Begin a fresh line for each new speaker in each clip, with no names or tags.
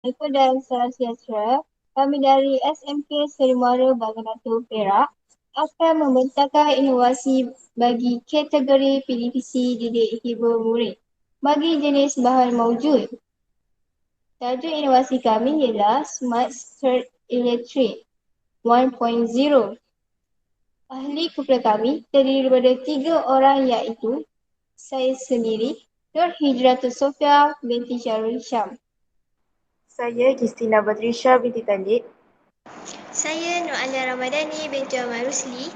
Assalamualaikum dan salam sejahtera. Kami dari SMK Seri Muara Baganatul Perak akan membentangkan inovasi bagi kategori PDPC didik hibur murid bagi jenis bahan maujud. Tajuk inovasi kami ialah Smart Cert Electric 1.0. Ahli kumpulan kami terdiri daripada 3 orang iaitu saya sendiri, Nur Hijratul Sofia binti Syarul Syam.
Saya Justina Batrisha binti Talib.
Saya Nur Alia Ramadhani binti Ahmad Rusli.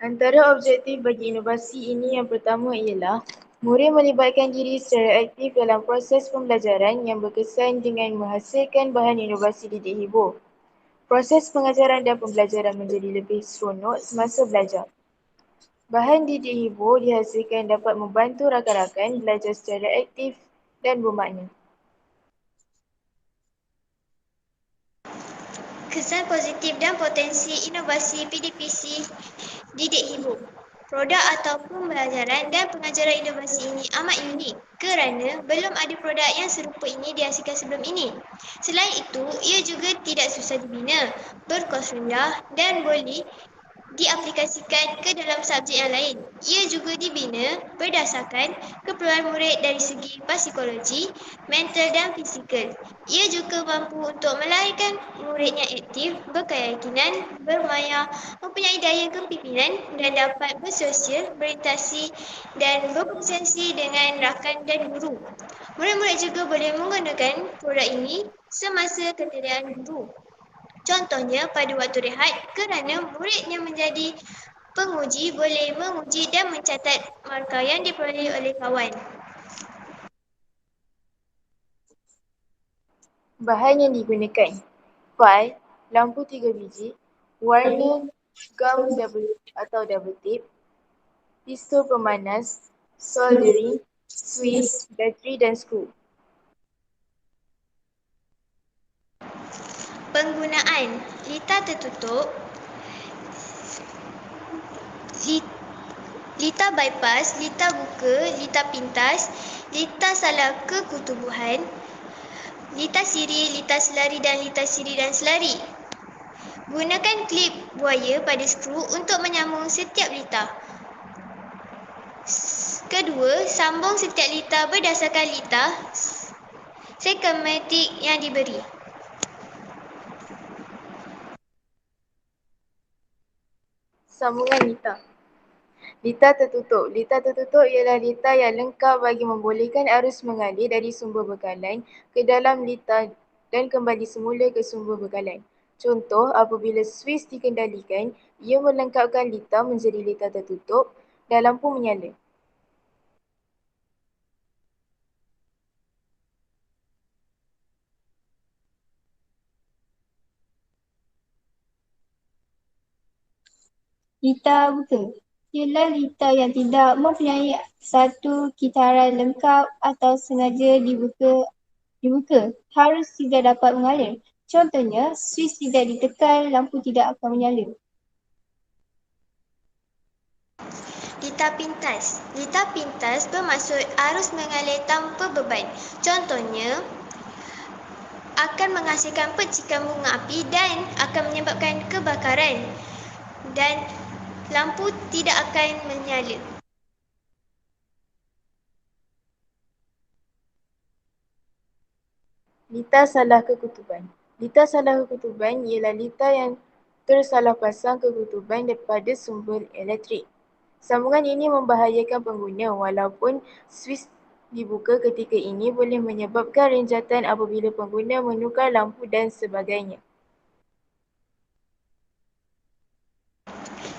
Antara objektif bagi inovasi ini yang pertama ialah murid melibatkan diri secara aktif dalam proses pembelajaran yang berkesan dengan menghasilkan bahan inovasi didik hibur. Proses pengajaran dan pembelajaran menjadi lebih seronok semasa belajar. Bahan didik hibur dihasilkan dapat membantu rakan-rakan belajar secara aktif dan bermakna.
Kesan positif dan potensi inovasi PDPC didik hibur. Produk ataupun pembelajaran dan pengajaran inovasi ini amat unik kerana belum ada produk yang serupa ini dihasilkan sebelum ini. Selain itu, ia juga tidak susah dibina, berkos rendah dan boleh diaplikasikan ke dalam subjek yang lain. Ia juga dibina berdasarkan keperluan murid dari segi psikologi, mental dan fizikal. Ia juga mampu untuk melahirkan murid yang aktif, berkeyakinan, bermaya, mempunyai daya kepimpinan dan dapat bersosial, berinteraksi dan berkonsesi dengan rakan dan guru. Murid-murid juga boleh menggunakan produk ini semasa ketiadaan guru. Contohnya pada waktu rehat kerana murid yang menjadi penguji boleh menguji dan mencatat markah yang diperoleh oleh kawan.
Bahan yang digunakan: file, lampu 3 biji, warna, gum double tip, pistol pemanas, soldering, Swiss, bateri dan skru.
Penggunaan litar tertutup, litar bypass, litar buka, litar pintas, litar salah kekutubuhan, litar siri, litar selari dan litar siri dan selari. Gunakan klip buaya pada skru untuk menyambung setiap litar. Kedua, sambung setiap litar berdasarkan litar skematik yang diberi.
Sambungan litar. Litar tertutup. Litar tertutup ialah litar yang lengkap bagi membolehkan arus mengalir dari sumber bekalan ke dalam litar dan kembali semula ke sumber bekalan. Contoh, apabila Swiss dikendalikan, ia melengkapkan litar menjadi litar tertutup dan lampu menyala.
Litar buka ialah litar yang tidak mempunyai satu kitaran lengkap atau sengaja dibuka. Harus tidak dapat mengalir. Contohnya, Swiss tidak ditekan, lampu tidak akan menyala.
Litar pintas. Litar pintas bermaksud arus mengalir tanpa beban. Contohnya, akan menghasilkan percikan bunga api dan akan menyebabkan kebakaran. Dan lampu tidak akan menyala.
Litar salah kekutuban. Litar salah kekutuban ialah litar yang tersalah pasang kekutuban daripada sumber elektrik. Sambungan ini membahayakan pengguna walaupun Swiss dibuka ketika ini boleh menyebabkan renjatan apabila pengguna menukar lampu dan sebagainya.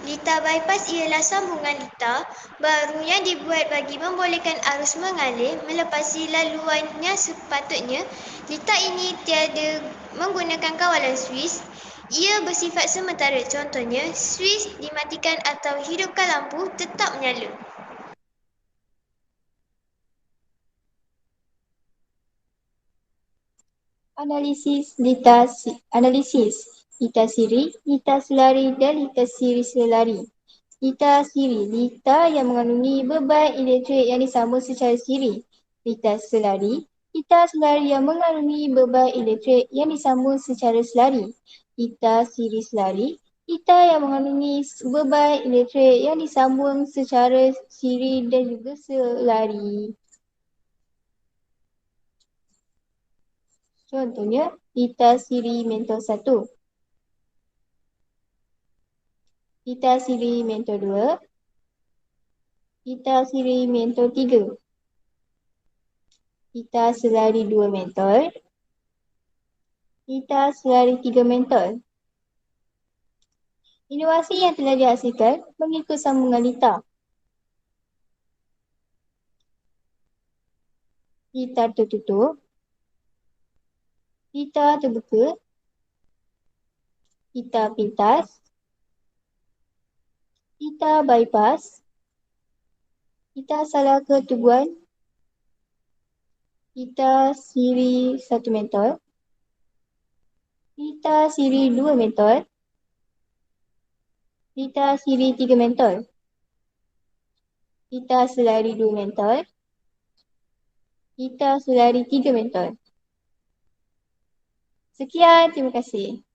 Litar bypass ialah sambungan litar baru yang dibuat bagi membolehkan arus mengalir melepasi laluan yang sepatutnya. Litar ini tiada menggunakan kawalan Swiss. Ia bersifat sementara. Contohnya, Swiss dimatikan atau hidupkan lampu tetap menyala.
Analisis litar siri, litar selari dan litar siri selari. Litar siri, litar yang mengandungi beban elektrik yang disambung secara siri. Litar selari, Pita selari yang mengandungi beban elektrik yang disambung secara selari. Pita siri selari. Pita yang mengandungi beban elektrik yang disambung secara siri dan juga selari. Contohnya, pita siri mentor 1. Pita siri mentor 2. Pita siri mentor 3. Pita selari 2 mentor. Pita selari 3 mentor. Inovasi yang telah dihasilkan mengikut sambungan litar. Pita tertutup. Pita terbuka. Pita pintas. Pita bypass. Pita salah ketubuhan. Pita siri 1 mentor. Pita siri 2 mentor. Pita siri 3 mentor. Pita selari 2 mentor. Pita selari 3 mentor. Sekian, terima kasih.